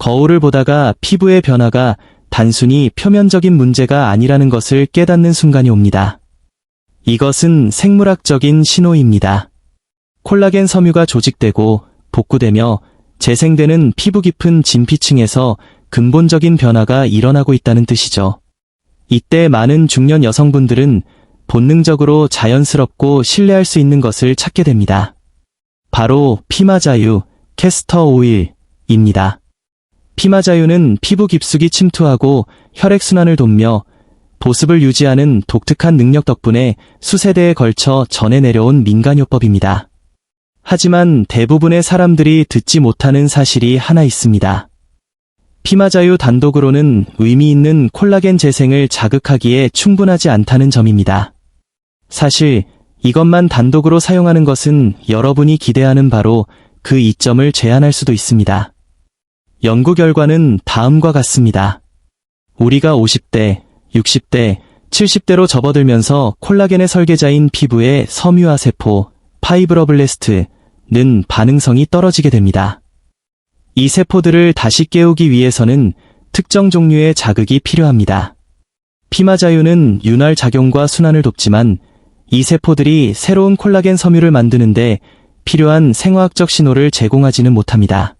거울을 보다가 피부의 변화가 단순히 표면적인 문제가 아니라는 것을 깨닫는 순간이 옵니다. 이것은 생물학적인 신호입니다. 콜라겐 섬유가 조직되고 복구되며 재생되는 피부 깊은 진피층에서 근본적인 변화가 일어나고 있다는 뜻이죠. 이때 많은 중년 여성분들은 본능적으로 자연스럽고 신뢰할 수 있는 것을 찾게 됩니다. 바로 피마자유, 캐스터 오일입니다. 피마자유는 피부 깊숙이 침투하고 혈액순환을 돕며 보습을 유지하는 독특한 능력 덕분에 수세대에 걸쳐 전해 내려온 민간요법입니다. 하지만 대부분의 사람들이 듣지 못하는 사실이 하나 있습니다. 피마자유 단독으로는 의미 있는 콜라겐 재생을 자극하기에 충분하지 않다는 점입니다. 사실 이것만 단독으로 사용하는 것은 여러분이 기대하는 바로 그 이점을 제한할 수도 있습니다. 연구 결과는 다음과 같습니다. 우리가 50대, 60대, 70대로 접어들면서 콜라겐의 설계자인 피부의 섬유화 세포, 파이브로블래스트는 반응성이 떨어지게 됩니다. 이 세포들을 다시 깨우기 위해서는 특정 종류의 자극이 필요합니다. 피마자유는 윤활 작용과 순환을 돕지만 이 세포들이 새로운 콜라겐 섬유를 만드는데 필요한 생화학적 신호를 제공하지는 못합니다.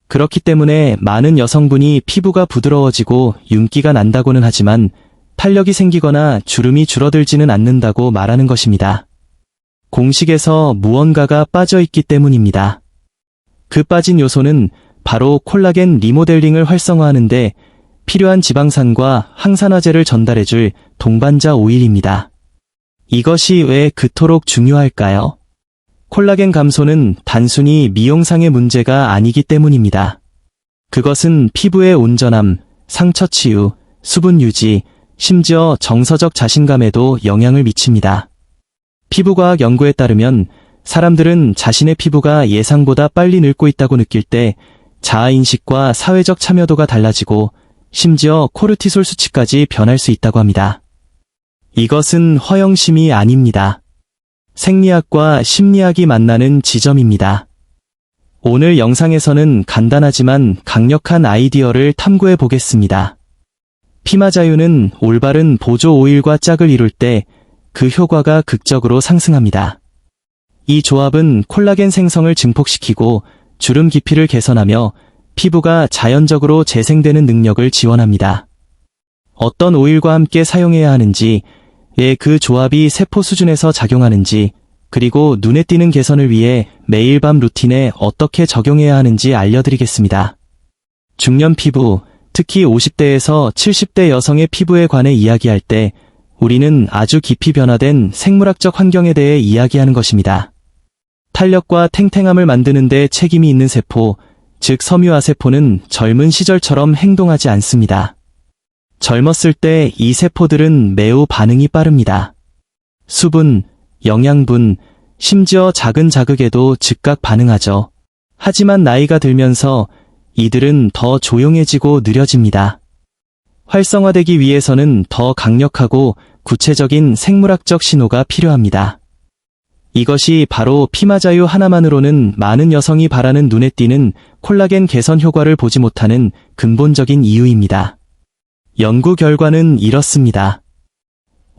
그렇기 때문에 많은 여성분이 피부가 부드러워지고 윤기가 난다고는 하지만 탄력이 생기거나 주름이 줄어들지는 않는다고 말하는 것입니다. 공식에서 무언가가 빠져 있기 때문입니다. 그 빠진 요소는 바로 콜라겐 리모델링을 활성화하는데 필요한 지방산과 항산화제를 전달해줄 동반자 오일입니다. 이것이 왜 그토록 중요할까요? 콜라겐 감소는 단순히 미용상의 문제가 아니기 때문입니다. 그것은 피부의 온전함, 상처 치유, 수분 유지, 심지어 정서적 자신감에도 영향을 미칩니다. 피부과학 연구에 따르면 사람들은 자신의 피부가 예상보다 빨리 늙고 있다고 느낄 때 자아인식과 사회적 참여도가 달라지고 심지어 코르티솔 수치까지 변할 수 있다고 합니다. 이것은 허영심이 아닙니다. 생리학과 심리학이 만나는 지점입니다. 오늘 영상에서는 간단하지만 강력한 아이디어를 탐구해 보겠습니다. 피마자유는 올바른 보조 오일과 짝을 이룰 때 그 효과가 극적으로 상승합니다. 이 조합은 콜라겐 생성을 증폭시키고 주름 깊이를 개선하며 피부가 자연적으로 재생되는 능력을 지원합니다. 어떤 오일과 함께 사용해야 하는지, 왜 그 조합이 세포 수준에서 작용하는지, 그리고 눈에 띄는 개선을 위해 매일 밤 루틴에 어떻게 적용해야 하는지 알려드리겠습니다. 중년 피부, 특히 50대에서 70대 여성의 피부에 관해 이야기할 때 우리는 아주 깊이 변화된 생물학적 환경에 대해 이야기하는 것입니다. 탄력과 탱탱함을 만드는 데 책임이 있는 세포, 즉 섬유화 세포는 젊은 시절처럼 행동하지 않습니다. 젊었을 때 이 세포들은 매우 반응이 빠릅니다. 수분, 영양분, 심지어 작은 자극에도 즉각 반응하죠. 하지만 나이가 들면서 이들은 더 조용해지고 느려집니다. 활성화되기 위해서는 더 강력하고 구체적인 생물학적 신호가 필요합니다. 이것이 바로 피마자유 하나만으로는 많은 여성이 바라는 눈에 띄는 콜라겐 개선 효과를 보지 못하는 근본적인 이유입니다. 연구 결과는 이렇습니다.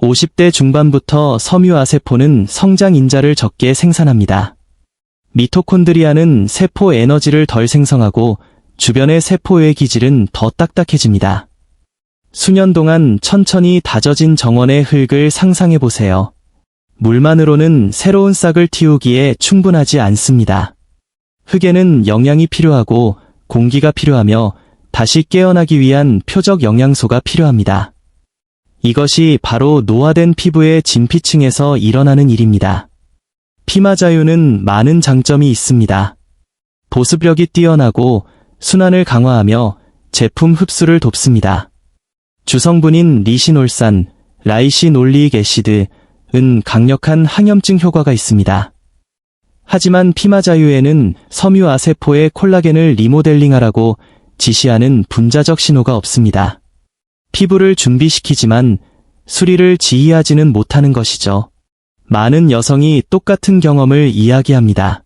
50대 중반부터 섬유화 세포는 성장 인자를 적게 생산합니다. 미토콘드리아는 세포 에너지를 덜 생성하고 주변의 세포의 기질은 더 딱딱해집니다. 수년 동안 천천히 다져진 정원의 흙을 상상해보세요. 물만으로는 새로운 싹을 틔우기에 충분하지 않습니다. 흙에는 영양이 필요하고 공기가 필요하며 다시 깨어나기 위한 표적 영양소가 필요합니다. 이것이 바로 노화된 피부의 진피층에서 일어나는 일입니다. 피마자유는 많은 장점이 있습니다. 보습력이 뛰어나고 순환을 강화하며 제품 흡수를 돕습니다. 주성분인 리시놀산, 라이시놀리익 애시드은 강력한 항염증 효과가 있습니다. 하지만 피마자유에는 섬유화 세포의 콜라겐을 리모델링하라고 지시하는 분자적 신호가 없습니다. 피부를 준비시키지만 수리를 지휘하지는 못하는 것이죠. 많은 여성이 똑같은 경험을 이야기합니다.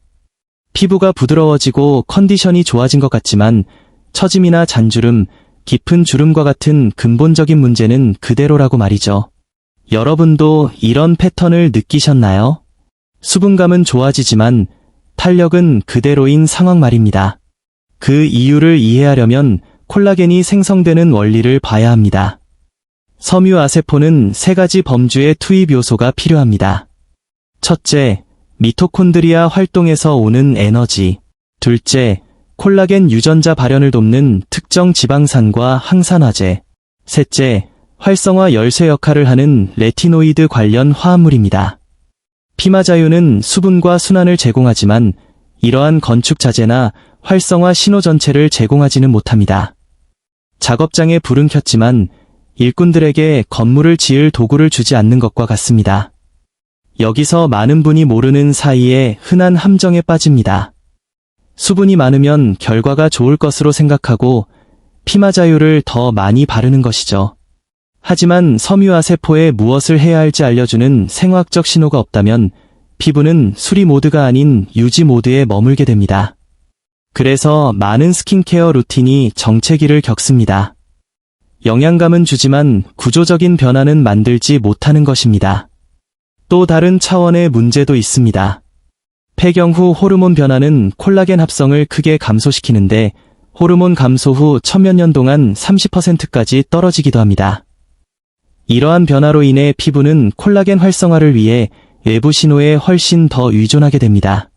피부가 부드러워지고 컨디션이 좋아진 것 같지만 처짐이나 잔주름, 깊은 주름과 같은 근본적인 문제는 그대로라고 말이죠. 여러분도 이런 패턴을 느끼셨나요? 수분감은 좋아지지만 탄력은 그대로인 상황 말입니다. 그 이유를 이해하려면 콜라겐이 생성되는 원리를 봐야 합니다. 섬유아세포는 3가지 범주의 투입 요소가 필요합니다. 첫째, 미토콘드리아 활동에서 오는 에너지. 둘째, 콜라겐 유전자 발현을 돕는 특정 지방산과 항산화제. 셋째, 활성화 열쇠 역할을 하는 레티노이드 관련 화합물입니다. 피마자유는 수분과 순환을 제공하지만 이러한 건축 자재나 활성화 신호 전체를 제공하지는 못합니다. 작업장에 불은 켰지만 일꾼들에게 건물을 지을 도구를 주지 않는 것과 같습니다. 여기서 많은 분이 모르는 사이에 흔한 함정에 빠집니다. 수분이 많으면 결과가 좋을 것으로 생각하고 피마자유를 더 많이 바르는 것이죠. 하지만 섬유아세포에 무엇을 해야 할지 알려주는 생화학적 신호가 없다면 피부는 수리 모드가 아닌 유지 모드에 머물게 됩니다. 그래서 많은 스킨케어 루틴이 정체기를 겪습니다. 영양감은 주지만 구조적인 변화는 만들지 못하는 것입니다. 또 다른 차원의 문제도 있습니다. 폐경 후 호르몬 변화는 콜라겐 합성을 크게 감소시키는데 호르몬 감소 후 천몇 년 동안 30%까지 떨어지기도 합니다. 이러한 변화로 인해 피부는 콜라겐 활성화를 위해 외부 신호에 훨씬 더 의존하게 됩니다.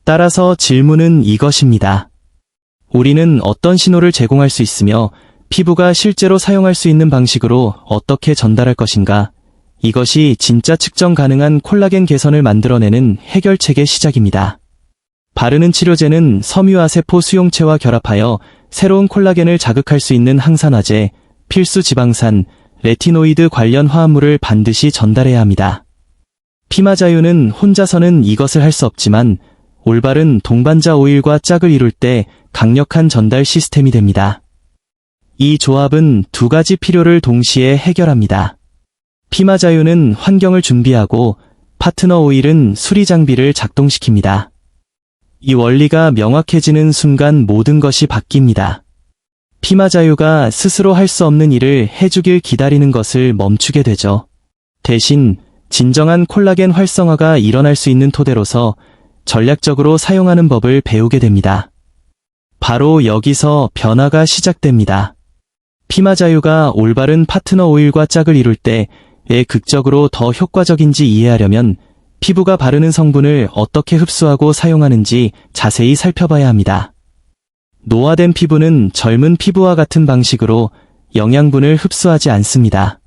따라서 질문은 이것입니다. 우리는 어떤 신호를 제공할 수 있으며 피부가 실제로 사용할 수 있는 방식으로 어떻게 전달할 것인가? 이것이 진짜 측정 가능한 콜라겐 개선을 만들어내는 해결책의 시작입니다. 바르는 치료제는 섬유아세포 수용체와 결합하여 새로운 콜라겐을 자극할 수 있는 항산화제, 필수 지방산, 레티노이드 관련 화합물을 반드시 전달해야 합니다. 피마자유는 혼자서는 이것을 할 수 없지만 올바른 동반자 오일과 짝을 이룰 때 강력한 전달 시스템이 됩니다. 이 조합은 2가지 필요를 동시에 해결합니다. 피마자유는 환경을 준비하고 파트너 오일은 수리 장비를 작동시킵니다. 이 원리가 명확해지는 순간 모든 것이 바뀝니다. 피마자유가 스스로 할 수 없는 일을 해주길 기다리는 것을 멈추게 되죠. 대신 진정한 콜라겐 활성화가 일어날 수 있는 토대로서 전략적으로 사용하는 법을 배우게 됩니다. 바로 여기서 변화가 시작됩니다. 피마자유가 올바른 파트너 오일과 짝을 이룰 때 왜 극적으로 더 효과적인지 이해하려면 피부가 바르는 성분을 어떻게 흡수하고 사용하는지 자세히 살펴봐야 합니다. 노화된 피부는 젊은 피부와 같은 방식으로 영양분을 흡수하지 않습니다.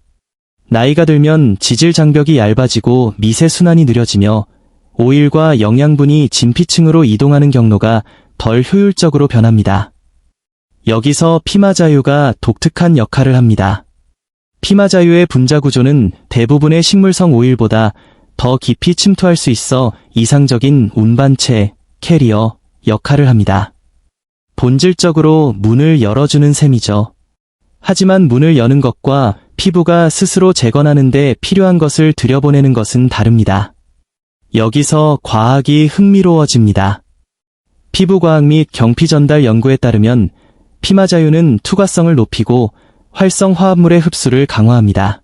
나이가 들면 지질 장벽이 얇아지고 미세 순환이 느려지며 오일과 영양분이 진피층으로 이동하는 경로가 덜 효율적으로 변합니다. 여기서 피마자유가 독특한 역할을 합니다. 피마자유의 분자 구조는 대부분의 식물성 오일보다 더 깊이 침투할 수 있어 이상적인 운반체, 캐리어 역할을 합니다. 본질적으로 문을 열어주는 셈이죠. 하지만 문을 여는 것과 피부가 스스로 재건하는 데 필요한 것을 들여보내는 것은 다릅니다. 여기서 과학이 흥미로워집니다. 피부과학 및 경피전달 연구에 따르면 피마자유는 투과성을 높이고 활성 화합물의 흡수를 강화합니다.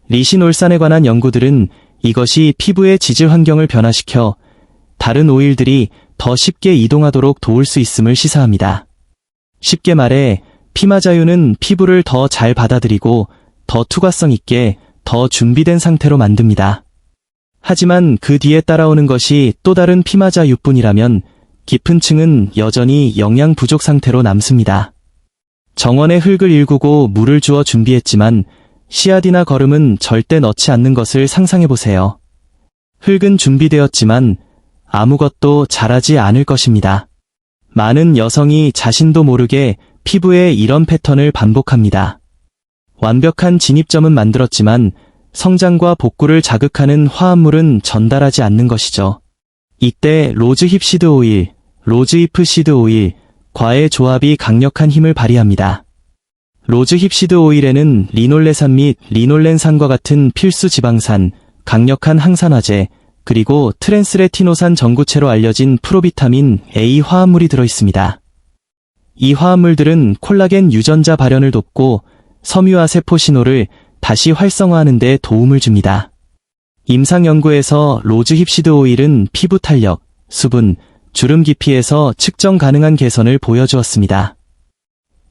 리신올산에 관한 연구들은 이것이 피부의 지질 환경을 변화시켜 다른 오일들이 더 쉽게 이동하도록 도울 수 있음을 시사합니다. 쉽게 말해 피마자유는 피부를 더 잘 받아들이고 더 투과성 있게 더 준비된 상태로 만듭니다. 하지만 그 뒤에 따라오는 것이 또 다른 피마자유뿐이라면 깊은 층은 여전히 영양 부족 상태로 남습니다. 정원에 흙을 일구고 물을 주어 준비했지만 씨앗이나 거름은 절대 넣지 않는 것을 상상해보세요. 흙은 준비되었지만 아무것도 자라지 않을 것입니다. 많은 여성이 자신도 모르게 피부에 이런 패턴을 반복합니다. 완벽한 진입점은 만들었지만 성장과 복구를 자극하는 화합물은 전달하지 않는 것이죠. 이때 로즈힙시드 오일, 로즈잎 시드 오일, 과의 조합이 강력한 힘을 발휘합니다. 로즈힙시드 오일에는 리놀레산 및 리놀렌산과 같은 필수 지방산, 강력한 항산화제, 그리고 트랜스레티노산 전구체로 알려진 프로비타민 A 화합물이 들어있습니다. 이 화합물들은 콜라겐 유전자 발현을 돕고 섬유화 세포 신호를 다시 활성화하는 데 도움을 줍니다. 임상 연구에서 로즈 힙시드 오일은 피부 탄력, 수분, 주름 깊이에서 측정 가능한 개선을 보여주었습니다.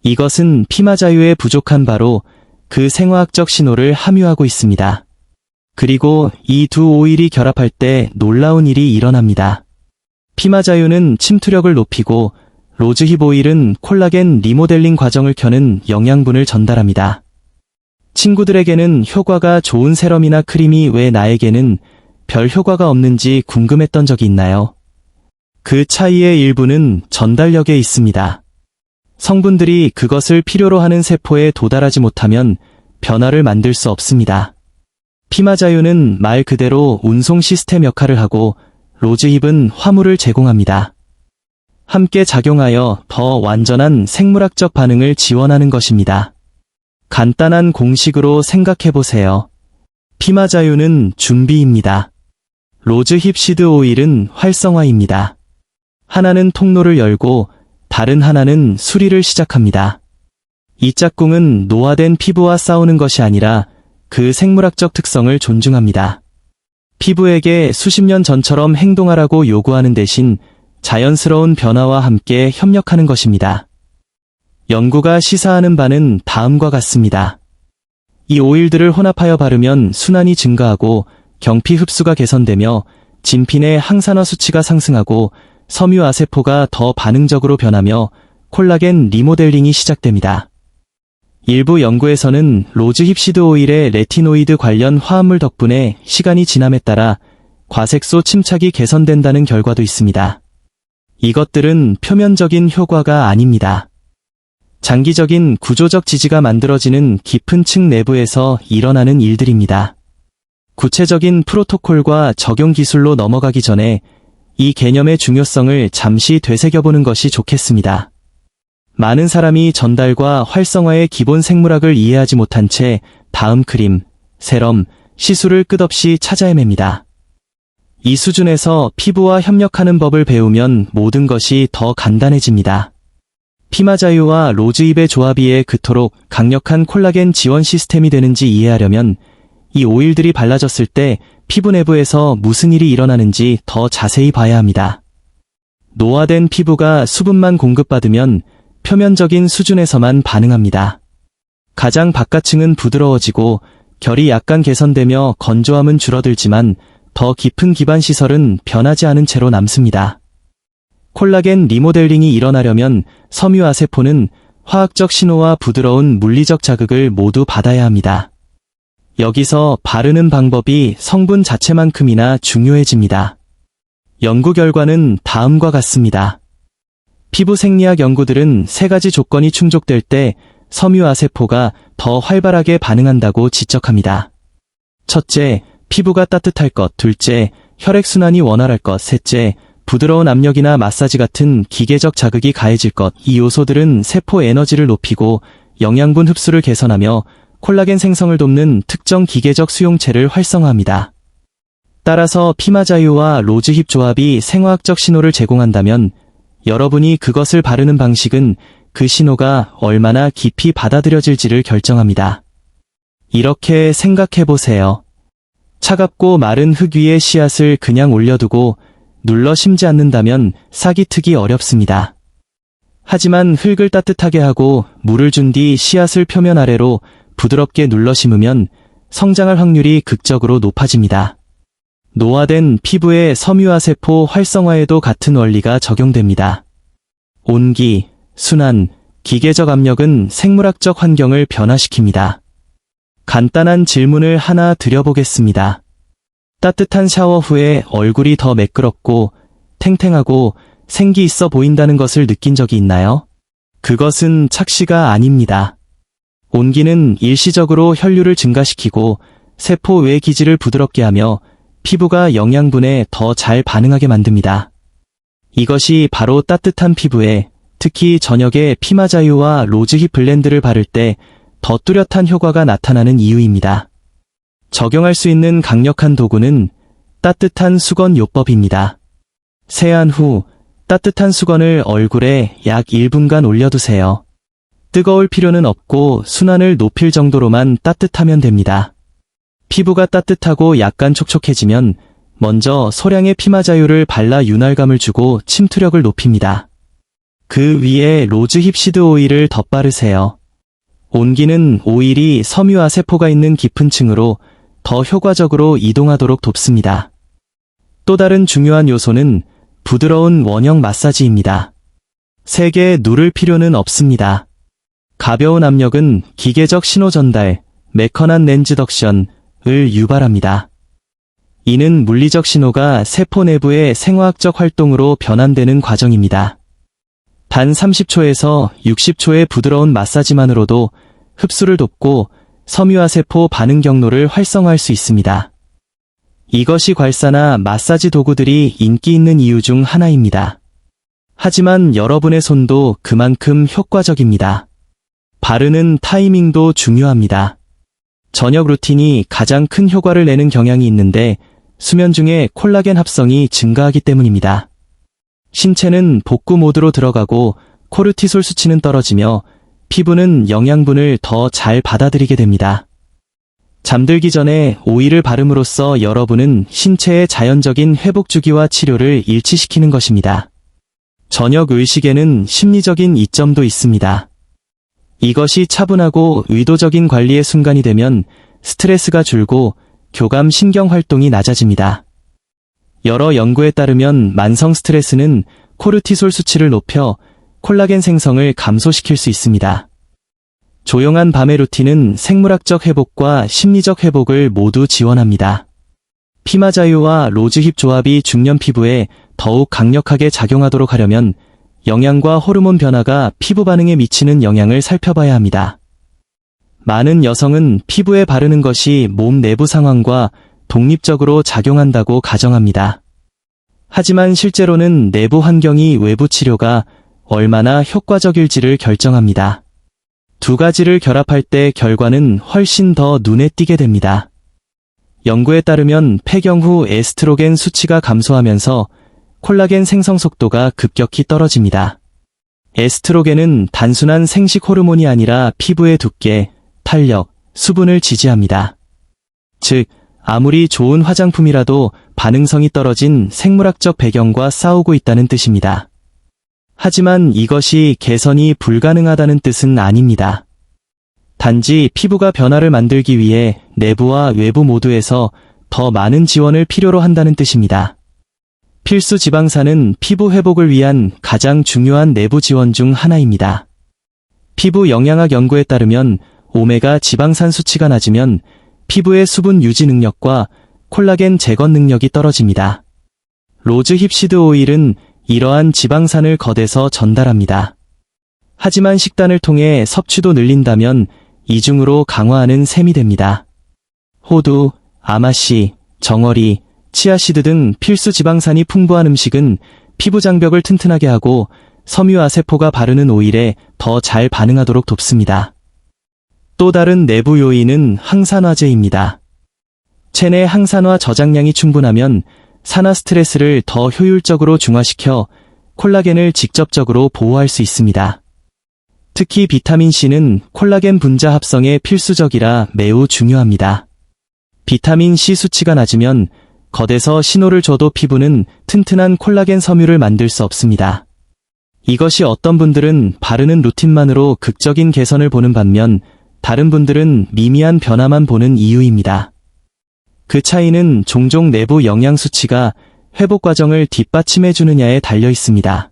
이것은 피마 자유에 부족한 바로 그 생화학적 신호를 함유하고 있습니다. 그리고 이 두 오일이 결합할 때 놀라운 일이 일어납니다. 피마 자유는 침투력을 높이고 로즈힙 오일은 콜라겐 리모델링 과정을 켜는 영양분을 전달합니다. 친구들에게는 효과가 좋은 세럼이나 크림이 왜 나에게는 별 효과가 없는지 궁금했던 적이 있나요? 그 차이의 일부는 전달력에 있습니다. 성분들이 그것을 필요로 하는 세포에 도달하지 못하면 변화를 만들 수 없습니다. 피마 자유는 말 그대로 운송 시스템 역할을 하고 로즈힙은 화물을 제공합니다. 함께 작용하여 더 완전한 생물학적 반응을 지원하는 것입니다. 간단한 공식으로 생각해보세요. 피마 자유는 준비입니다. 로즈힙 시드 오일은 활성화입니다. 하나는 통로를 열고 다른 하나는 수리를 시작합니다. 이 짝꿍은 노화된 피부와 싸우는 것이 아니라 그 생물학적 특성을 존중합니다. 피부에게 수십 년 전처럼 행동하라고 요구하는 대신 자연스러운 변화와 함께 협력하는 것입니다. 연구가 시사하는 바는 다음과 같습니다. 이 오일들을 혼합하여 바르면 순환이 증가하고 경피 흡수가 개선되며 진피 항산화 수치가 상승하고 섬유화 세포가 더 반응적으로 변하며 콜라겐 리모델링이 시작됩니다. 일부 연구에서는 로즈 힙시드 오일의 레티노이드 관련 화합물 덕분에 시간이 지남에 따라 과색소 침착이 개선된다는 결과도 있습니다. 이것들은 표면적인 효과가 아닙니다. 장기적인 구조적 지지가 만들어지는 깊은 층 내부에서 일어나는 일들입니다. 구체적인 프로토콜과 적용 기술로 넘어가기 전에 이 개념의 중요성을 잠시 되새겨보는 것이 좋겠습니다. 많은 사람이 전달과 활성화의 기본 생물학을 이해하지 못한 채 다음 크림, 세럼, 시술을 끝없이 찾아 헤맵니다. 이 수준에서 피부와 협력하는 법을 배우면 모든 것이 더 간단해집니다. 피마 자유와 로즈힙의 조합이 왜 그토록 강력한 콜라겐 지원 시스템이 되는지 이해하려면 이 오일들이 발라졌을 때 피부 내부에서 무슨 일이 일어나는지 더 자세히 봐야 합니다. 노화된 피부가 수분만 공급받으면 표면적인 수준에서만 반응합니다. 가장 바깥층은 부드러워지고 결이 약간 개선되며 건조함은 줄어들지만 더 깊은 기반 시설은 변하지 않은 채로 남습니다. 콜라겐 리모델링이 일어나려면 섬유화 세포는 화학적 신호와 부드러운 물리적 자극을 모두 받아야 합니다. 여기서 바르는 방법이 성분 자체만큼이나 중요해집니다. 연구 결과는 다음과 같습니다. 피부 생리학 연구들은 세 가지 조건이 충족될 때 섬유화 세포가 더 활발하게 반응한다고 지적합니다. 첫째, 피부가 따뜻할 것. 둘째, 혈액순환이 원활할 것. 셋째, 부드러운 압력이나 마사지 같은 기계적 자극이 가해질 것. 이 요소들은 세포 에너지를 높이고 영양분 흡수를 개선하며 콜라겐 생성을 돕는 특정 기계적 수용체를 활성화합니다. 따라서 피마 자유와 로즈힙 조합이 생화학적 신호를 제공한다면 여러분이 그것을 바르는 방식은 그 신호가 얼마나 깊이 받아들여질지를 결정합니다. 이렇게 생각해보세요. 차갑고 마른 흙 위에 씨앗을 그냥 올려두고 눌러 심지 않는다면 싹이 트기 어렵습니다. 하지만 흙을 따뜻하게 하고 물을 준 뒤 씨앗을 표면 아래로 부드럽게 눌러 심으면 성장할 확률이 극적으로 높아집니다. 노화된 피부의 섬유화 세포 활성화에도 같은 원리가 적용됩니다. 온기, 순환, 기계적 압력은 생물학적 환경을 변화시킵니다. 간단한 질문을 하나 드려보겠습니다. 따뜻한 샤워 후에 얼굴이 더 매끄럽고 탱탱하고 생기 있어 보인다는 것을 느낀 적이 있나요? 그것은 착시가 아닙니다. 온기는 일시적으로 혈류를 증가시키고 세포 외 기질을 부드럽게 하며 피부가 영양분에 더 잘 반응하게 만듭니다. 이것이 바로 따뜻한 피부에, 특히 저녁에 피마 자유와 로즈힙 블렌드를 바를 때 더 뚜렷한 효과가 나타나는 이유입니다. 적용할 수 있는 강력한 도구는 따뜻한 수건 요법입니다. 세안 후 따뜻한 수건을 얼굴에 약 1분간 올려두세요. 뜨거울 필요는 없고 순환을 높일 정도로만 따뜻하면 됩니다. 피부가 따뜻하고 약간 촉촉해지면 먼저 소량의 피마자유를 발라 윤활감을 주고 침투력을 높입니다. 그 위에 로즈 힙시드 오일을 덧바르세요. 온기는 오일이 섬유화 세포가 있는 깊은 층으로 더 효과적으로 이동하도록 돕습니다. 또 다른 중요한 요소는 부드러운 원형 마사지입니다. 세게 누를 필요는 없습니다. 가벼운 압력은 기계적 신호 전달, 매커난 렌즈 덕션을 유발합니다. 이는 물리적 신호가 세포 내부의 생화학적 활동으로 변환되는 과정입니다. 단 30초에서 60초의 부드러운 마사지만으로도 흡수를 돕고 섬유화 세포 반응 경로를 활성화할 수 있습니다. 이것이 괄사나 마사지 도구들이 인기 있는 이유 중 하나입니다. 하지만 여러분의 손도 그만큼 효과적입니다. 바르는 타이밍도 중요합니다. 저녁 루틴이 가장 큰 효과를 내는 경향이 있는데 수면 중에 콜라겐 합성이 증가하기 때문입니다. 신체는 복구 모드로 들어가고 코르티솔 수치는 떨어지며 피부는 영양분을 더 잘 받아들이게 됩니다. 잠들기 전에 오일을 바름으로써 여러분은 신체의 자연적인 회복 주기와 치료를 일치시키는 것입니다. 저녁 의식에는 심리적인 이점도 있습니다. 이것이 차분하고 의도적인 관리의 순간이 되면 스트레스가 줄고 교감 신경 활동이 낮아집니다. 여러 연구에 따르면 만성 스트레스는 코르티솔 수치를 높여 콜라겐 생성을 감소시킬 수 있습니다. 조용한 밤의 루틴은 생물학적 회복과 심리적 회복을 모두 지원합니다. 피마자유와 로즈힙 조합이 중년 피부에 더욱 강력하게 작용하도록 하려면 영양과 호르몬 변화가 피부 반응에 미치는 영향을 살펴봐야 합니다. 많은 여성은 피부에 바르는 것이 몸 내부 상황과 독립적으로 작용한다고 가정합니다. 하지만 실제로는 내부 환경이 외부 치료가 얼마나 효과적일지를 결정합니다. 두 가지를 결합할 때 결과는 훨씬 더 눈에 띄게 됩니다. 연구에 따르면 폐경 후 에스트로겐 수치가 감소하면서 콜라겐 생성 속도가 급격히 떨어집니다. 에스트로겐은 단순한 생식 호르몬이 아니라 피부의 두께, 탄력, 수분을 지지합니다. 즉, 아무리 좋은 화장품이라도 반응성이 떨어진 생물학적 배경과 싸우고 있다는 뜻입니다. 하지만 이것이 개선이 불가능하다는 뜻은 아닙니다. 단지 피부가 변화를 만들기 위해 내부와 외부 모두에서 더 많은 지원을 필요로 한다는 뜻입니다. 필수 지방산은 피부 회복을 위한 가장 중요한 내부 지원 중 하나입니다. 피부 영양학 연구에 따르면 오메가 지방산 수치가 낮으면 피부의 수분 유지 능력과 콜라겐 재건 능력이 떨어집니다. 로즈 힙시드 오일은 이러한 지방산을 겉에서 전달합니다. 하지만 식단을 통해 섭취도 늘린다면 이중으로 강화하는 셈이 됩니다. 호두, 아마씨, 정어리, 치아씨드 등 필수 지방산이 풍부한 음식은 피부 장벽을 튼튼하게 하고 섬유화 세포가 바르는 오일에 더 잘 반응하도록 돕습니다. 또 다른 내부 요인은 항산화제입니다. 체내 항산화 저장량이 충분하면 산화 스트레스를 더 효율적으로 중화시켜 콜라겐을 직접적으로 보호할 수 있습니다. 특히 비타민C는 콜라겐 분자 합성에 필수적이라 매우 중요합니다. 비타민C 수치가 낮으면 겉에서 신호를 줘도 피부는 튼튼한 콜라겐 섬유를 만들 수 없습니다. 이것이 어떤 분들은 바르는 루틴만으로 극적인 개선을 보는 반면 다른 분들은 미미한 변화만 보는 이유입니다. 그 차이는 종종 내부 영양 수치가 회복 과정을 뒷받침해 주느냐에 달려 있습니다.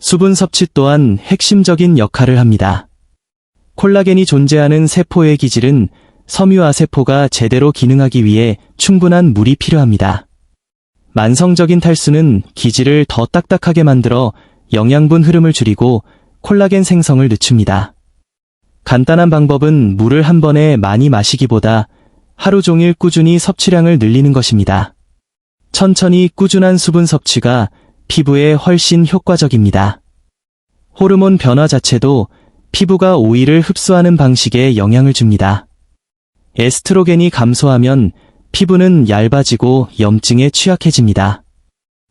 수분 섭취 또한 핵심적인 역할을 합니다. 콜라겐이 존재하는 세포의 기질은 섬유화 세포가 제대로 기능하기 위해 충분한 물이 필요합니다. 만성적인 탈수는 기질을 더 딱딱하게 만들어 영양분 흐름을 줄이고 콜라겐 생성을 늦춥니다. 간단한 방법은 물을 한 번에 많이 마시기보다 하루 종일 꾸준히 섭취량을 늘리는 것입니다. 천천히 꾸준한 수분 섭취가 피부에 훨씬 효과적입니다. 호르몬 변화 자체도 피부가 오일을 흡수하는 방식에 영향을 줍니다. 에스트로겐이 감소하면 피부는 얇아지고 염증에 취약해집니다.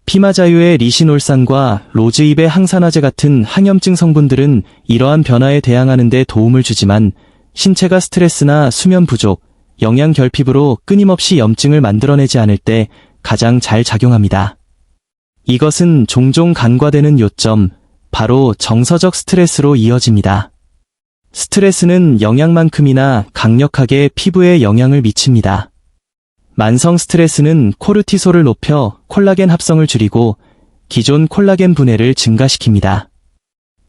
피마자유의 리시놀산과 로즈잎의 항산화제 같은 항염증 성분들은 이러한 변화에 대항하는 데 도움을 주지만 신체가 스트레스나 수면 부족, 영양 결핍으로 끊임없이 염증을 만들어내지 않을 때 가장 잘 작용합니다. 이것은 종종 간과되는 요점, 바로 정서적 스트레스로 이어집니다. 스트레스는 영양만큼이나 강력하게 피부에 영향을 미칩니다. 만성 스트레스는 코르티솔을 높여 콜라겐 합성을 줄이고 기존 콜라겐 분해를 증가시킵니다.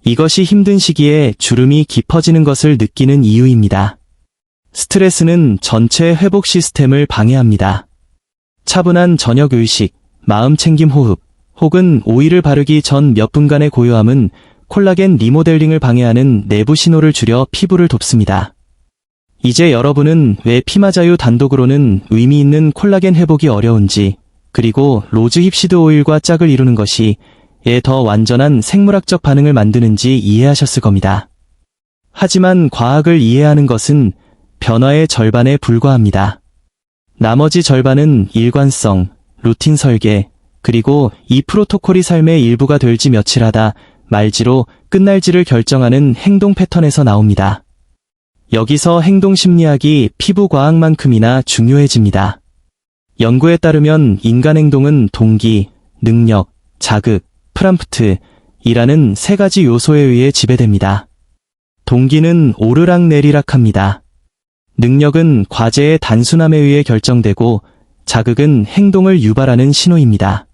이것이 힘든 시기에 주름이 깊어지는 것을 느끼는 이유입니다. 스트레스는 전체 회복 시스템을 방해합니다. 차분한 저녁 의식, 마음 챙김 호흡, 혹은 오일을 바르기 전 몇 분간의 고요함은 콜라겐 리모델링을 방해하는 내부 신호를 줄여 피부를 돕습니다. 이제 여러분은 왜 피마자유 단독으로는 의미 있는 콜라겐 회복이 어려운지, 그리고 로즈힙 시드 오일과 짝을 이루는 것이 더 완전한 생물학적 반응을 만드는지 이해하셨을 겁니다. 하지만 과학을 이해하는 것은 변화의 절반에 불과합니다. 나머지 절반은 일관성, 루틴 설계, 그리고 이 프로토콜이 삶의 일부가 될지 며칠하다 말지로 끝날지를 결정하는 행동 패턴에서 나옵니다. 여기서 행동 심리학이 피부 과학만큼이나 중요해집니다. 연구에 따르면 인간 행동은 동기, 능력, 자극, 프람프트이라는 세 가지 요소에 의해 지배됩니다. 동기는 오르락내리락합니다. 능력은 과제의 단순함에 의해 결정되고 자극은 행동을 유발하는 신호입니다.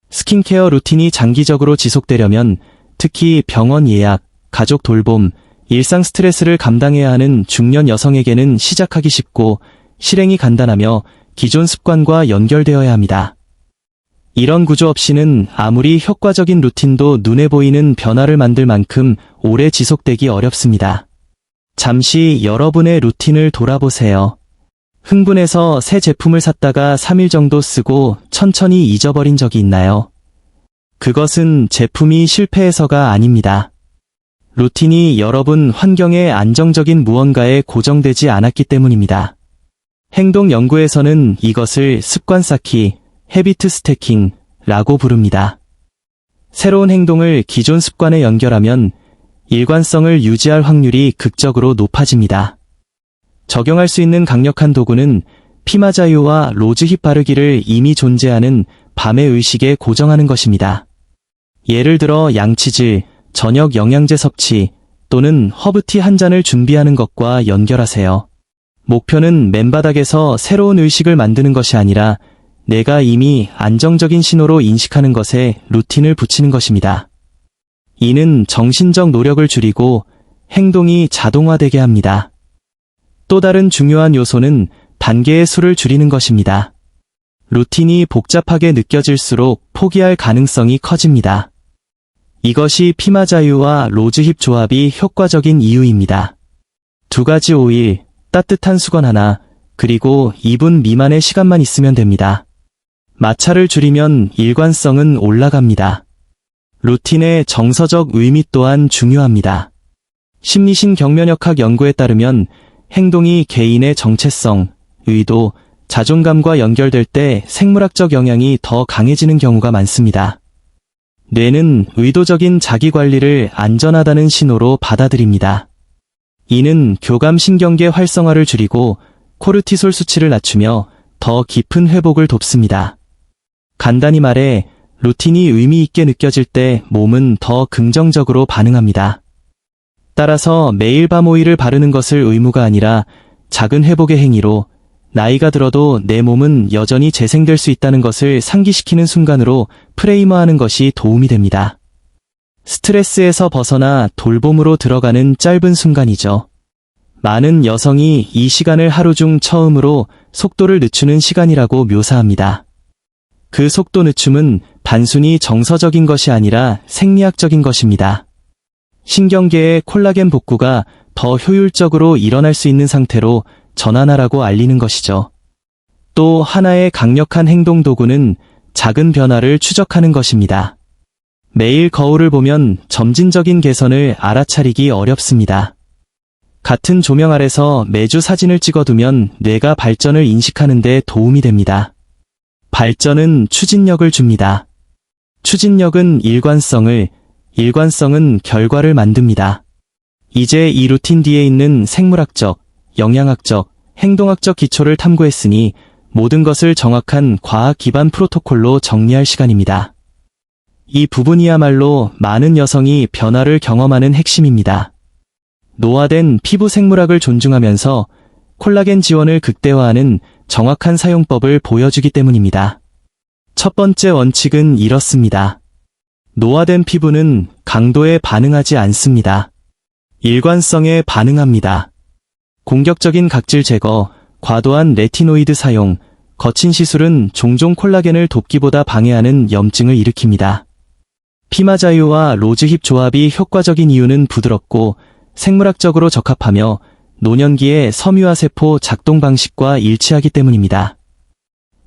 스킨케어 루틴이 장기적으로 지속되려면 특히 병원 예약, 가족 돌봄, 일상 스트레스를 감당해야 하는 중년 여성에게는 시작하기 쉽고 실행이 간단하며 기존 습관과 연결되어야 합니다. 이런 구조 없이는 아무리 효과적인 루틴도 눈에 보이는 변화를 만들 만큼 오래 지속되기 어렵습니다. 잠시 여러분의 루틴을 돌아보세요. 흥분해서 새 제품을 샀다가 3일 정도 쓰고 천천히 잊어버린 적이 있나요? 그것은 제품이 실패해서가 아닙니다. 루틴이 여러분 환경에 안정적인 무언가에 고정되지 않았기 때문입니다. 행동 연구에서는 이것을 습관 쌓기, 헤비트 스태킹라고 부릅니다. 새로운 행동을 기존 습관에 연결하면 일관성을 유지할 확률이 극적으로 높아집니다. 적용할 수 있는 강력한 도구는 피마자유와 로즈힙 바르기를 이미 존재하는 밤의 의식에 고정하는 것입니다. 예를 들어 양치질, 저녁 영양제 섭취 또는 허브티 한 잔을 준비하는 것과 연결하세요. 목표는 맨바닥에서 새로운 의식을 만드는 것이 아니라 내가 이미 안정적인 신호로 인식하는 것에 루틴을 붙이는 것입니다. 이는 정신적 노력을 줄이고 행동이 자동화되게 합니다. 또 다른 중요한 요소는 단계의 수를 줄이는 것입니다. 루틴이 복잡하게 느껴질수록 포기할 가능성이 커집니다. 이것이 피마자유와 로즈힙 조합이 효과적인 이유입니다. 2가지 오일, 따뜻한 수건 하나, 그리고 2분 미만의 시간만 있으면 됩니다. 마찰을 줄이면 일관성은 올라갑니다. 루틴의 정서적 의미 또한 중요합니다. 심리신경면역학 연구에 따르면 행동이 개인의 정체성, 의도, 자존감과 연결될 때 생물학적 영향이 더 강해지는 경우가 많습니다. 뇌는 의도적인 자기관리를 안전하다는 신호로 받아들입니다. 이는 교감신경계 활성화를 줄이고 코르티솔 수치를 낮추며 더 깊은 회복을 돕습니다. 간단히 말해 루틴이 의미 있게 느껴질 때 몸은 더 긍정적으로 반응합니다. 따라서 매일 밤 오일을 바르는 것을 의무가 아니라 작은 회복의 행위로 나이가 들어도 내 몸은 여전히 재생될 수 있다는 것을 상기시키는 순간으로 프레임화하는 것이 도움이 됩니다. 스트레스에서 벗어나 돌봄으로 들어가는 짧은 순간이죠. 많은 여성이 이 시간을 하루 중 처음으로 속도를 늦추는 시간이라고 묘사합니다. 그 속도 늦춤은 단순히 정서적인 것이 아니라 생리학적인 것입니다. 신경계의 콜라겐 복구가 더 효율적으로 일어날 수 있는 상태로 전환하라고 알리는 것이죠. 또 하나의 강력한 행동 도구는 작은 변화를 추적하는 것입니다. 매일 거울을 보면 점진적인 개선을 알아차리기 어렵습니다. 같은 조명 아래서 매주 사진을 찍어두면 뇌가 발전을 인식하는 데 도움이 됩니다. 발전은 추진력을 줍니다. 추진력은 일관성을, 일관성은 결과를 만듭니다. 이제 이 루틴 뒤에 있는 생물학적, 영양학적, 행동학적 기초를 탐구했으니 모든 것을 정확한 과학 기반 프로토콜로 정리할 시간입니다. 이 부분이야말로 많은 여성이 변화를 경험하는 핵심입니다. 노화된 피부 생물학을 존중하면서 콜라겐 지원을 극대화하는 정확한 사용법을 보여주기 때문입니다. 첫 번째 원칙은 이렇습니다. 노화된 피부는 강도에 반응하지 않습니다. 일관성에 반응합니다. 공격적인 각질 제거, 과도한 레티노이드 사용, 거친 시술은 종종 콜라겐을 돕기보다 방해하는 염증을 일으킵니다. 피마자유와 로즈힙 조합이 효과적인 이유는 부드럽고 생물학적으로 적합하며 노년기의 섬유화 세포 작동 방식과 일치하기 때문입니다.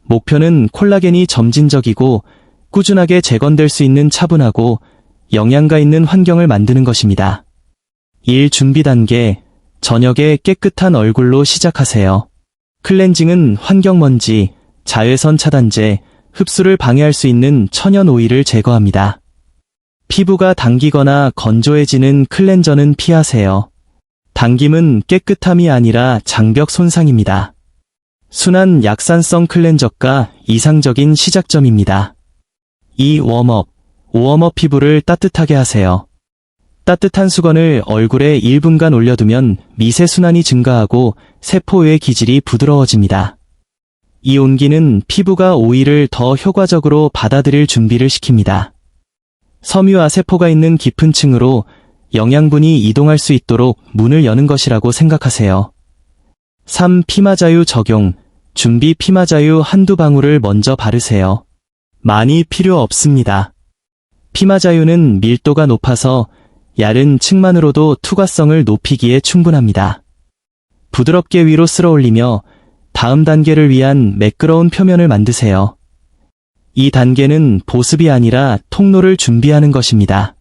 목표는 콜라겐이 점진적이고 꾸준하게 재건될 수 있는 차분하고 영양가 있는 환경을 만드는 것입니다. 일 준비 단계, 저녁에 깨끗한 얼굴로 시작하세요. 클렌징은 환경먼지, 자외선 차단제, 흡수를 방해할 수 있는 천연 오일을 제거합니다. 피부가 당기거나 건조해지는 클렌저는 피하세요. 당김은 깨끗함이 아니라 장벽 손상입니다. 순한 약산성 클렌저가 이상적인 시작점입니다. 2. 웜업, 웜업 피부를 따뜻하게 하세요. 따뜻한 수건을 얼굴에 1분간 올려두면 미세순환이 증가하고 세포의 기질이 부드러워집니다. 이 온기는 피부가 오일을 더 효과적으로 받아들일 준비를 시킵니다. 섬유화 세포가 있는 깊은 층으로 영양분이 이동할 수 있도록 문을 여는 것이라고 생각하세요. 3. 피마자유 적용, 준비 피마자유 한두 방울을 먼저 바르세요. 많이 필요 없습니다. 피마자유는 밀도가 높아서 얇은 층만으로도 투과성을 높이기에 충분합니다. 부드럽게 위로 쓸어 올리며 다음 단계를 위한 매끄러운 표면을 만드세요. 이 단계는 보습이 아니라 통로를 준비하는 것입니다.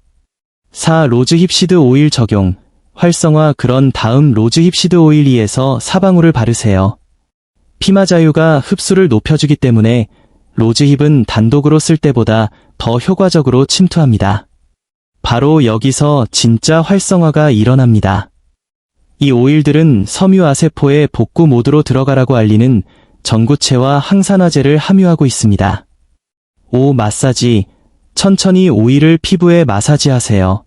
4. 로즈힙시드 오일 적용, 활성화 그런 다음 로즈힙시드 오일 2에서 4방울을 바르세요. 피마자유가 흡수를 높여주기 때문에 로즈힙은 단독으로 쓸 때보다 더 효과적으로 침투합니다. 바로 여기서 진짜 활성화가 일어납니다. 이 오일들은 섬유화 세포의 복구 모드로 들어가라고 알리는 전구체와 항산화제를 함유하고 있습니다. 5. 마사지, 천천히 오일을 피부에 마사지하세요.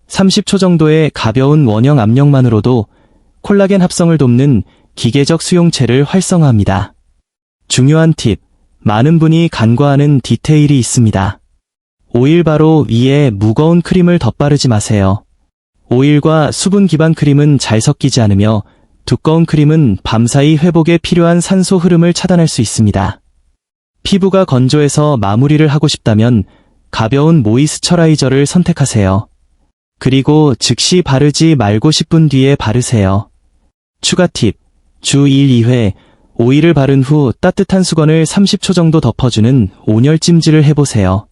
30초 정도의 가벼운 원형 압력만으로도 콜라겐 합성을 돕는 기계적 수용체를 활성화합니다. 중요한 팁, 많은 분이 간과하는 디테일이 있습니다. 오일 바로 위에 무거운 크림을 덧바르지 마세요. 오일과 수분 기반 크림은 잘 섞이지 않으며 두꺼운 크림은 밤사이 회복에 필요한 산소 흐름을 차단할 수 있습니다. 피부가 건조해서 마무리를 하고 싶다면 가벼운 모이스처라이저를 선택하세요. 그리고 즉시 바르지 말고 10분 뒤에 바르세요. 추가 팁, 주 1, 2회 오일을 바른 후 따뜻한 수건을 30초 정도 덮어주는 온열 찜질을 해보세요.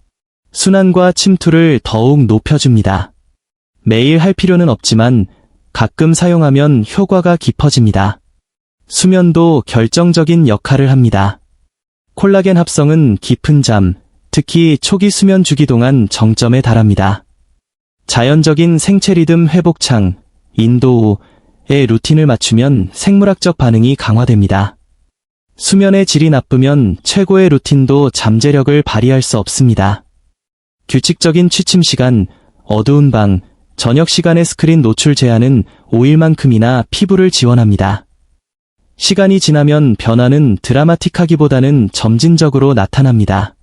순환과 침투를 더욱 높여줍니다. 매일 할 필요는 없지만 가끔 사용하면 효과가 깊어집니다. 수면도 결정적인 역할을 합니다. 콜라겐 합성은 깊은 잠, 특히 초기 수면 주기 동안 정점에 달합니다. 자연적인 생체 리듬 회복창, 인도우의 루틴을 맞추면 생물학적 반응이 강화됩니다. 수면의 질이 나쁘면 최고의 루틴도 잠재력을 발휘할 수 없습니다. 규칙적인 취침 시간, 어두운 방, 저녁 시간의 스크린 노출 제한은 오일만큼이나 피부를 지원합니다. 시간이 지나면 변화는 드라마틱하기보다는 점진적으로 나타납니다.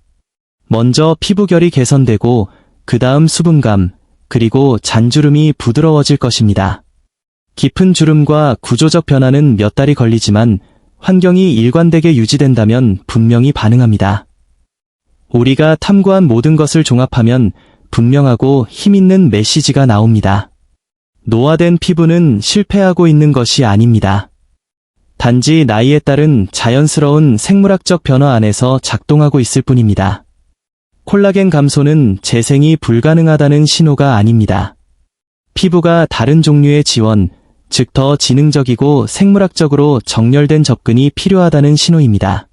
먼저 피부결이 개선되고 그 다음 수분감, 그리고 잔주름이 부드러워질 것입니다. 깊은 주름과 구조적 변화는 몇 달이 걸리지만 환경이 일관되게 유지된다면 분명히 반응합니다. 우리가 탐구한 모든 것을 종합하면 분명하고 힘있는 메시지가 나옵니다. 노화된 피부는 실패하고 있는 것이 아닙니다. 단지 나이에 따른 자연스러운 생물학적 변화 안에서 작동하고 있을 뿐입니다. 콜라겐 감소는 재생이 불가능하다는 신호가 아닙니다. 피부가 다른 종류의 지원, 즉 더 지능적이고 생물학적으로 정렬된 접근이 필요하다는 신호입니다.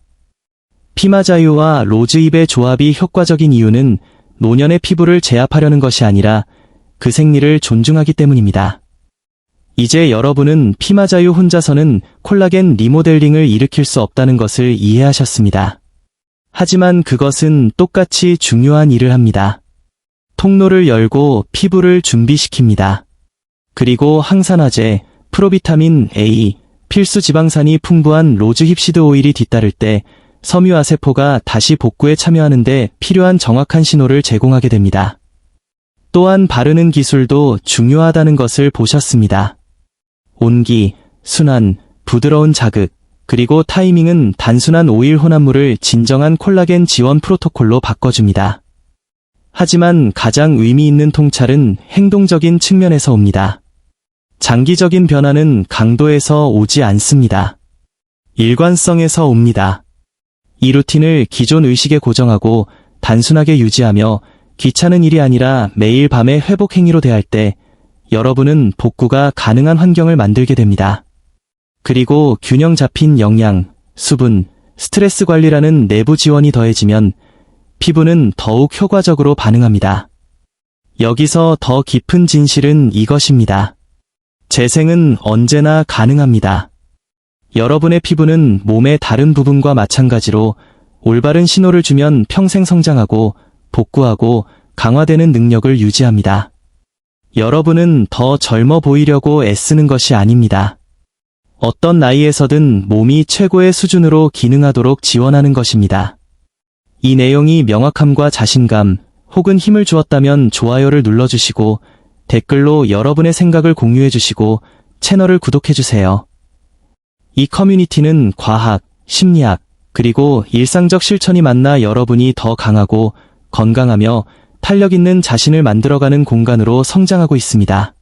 피마자유와 로즈잎의 조합이 효과적인 이유는 노년의 피부를 제압하려는 것이 아니라 그 생리를 존중하기 때문입니다. 이제 여러분은 피마자유 혼자서는 콜라겐 리모델링을 일으킬 수 없다는 것을 이해하셨습니다. 하지만 그것은 똑같이 중요한 일을 합니다. 통로를 열고 피부를 준비시킵니다. 그리고 항산화제, 프로비타민 A, 필수 지방산이 풍부한 로즈 힙시드 오일이 뒤따를 때 섬유아세포가 다시 복구에 참여하는데 필요한 정확한 신호를 제공하게 됩니다. 또한 바르는 기술도 중요하다는 것을 보셨습니다. 온기, 순환, 부드러운 자극, 그리고 타이밍은 단순한 오일 혼합물을 진정한 콜라겐 지원 프로토콜로 바꿔줍니다. 하지만 가장 의미 있는 통찰은 행동적인 측면에서 옵니다. 장기적인 변화는 강도에서 오지 않습니다. 일관성에서 옵니다. 이 루틴을 기존 의식에 고정하고 단순하게 유지하며 귀찮은 일이 아니라 매일 밤의 회복 행위로 대할 때 여러분은 복구가 가능한 환경을 만들게 됩니다. 그리고 균형 잡힌 영양, 수분, 스트레스 관리라는 내부 지원이 더해지면 피부는 더욱 효과적으로 반응합니다. 여기서 더 깊은 진실은 이것입니다. 재생은 언제나 가능합니다. 여러분의 피부는 몸의 다른 부분과 마찬가지로 올바른 신호를 주면 평생 성장하고 복구하고 강화되는 능력을 유지합니다. 여러분은 더 젊어 보이려고 애쓰는 것이 아닙니다. 어떤 나이에서든 몸이 최고의 수준으로 기능하도록 지원하는 것입니다. 이 내용이 명확함과 자신감 혹은 힘을 주었다면 좋아요를 눌러주시고 댓글로 여러분의 생각을 공유해주시고 채널을 구독해주세요. 이 커뮤니티는 과학, 심리학, 그리고 일상적 실천이 만나 여러분이 더 강하고 건강하며 탄력 있는 자신을 만들어가는 공간으로 성장하고 있습니다.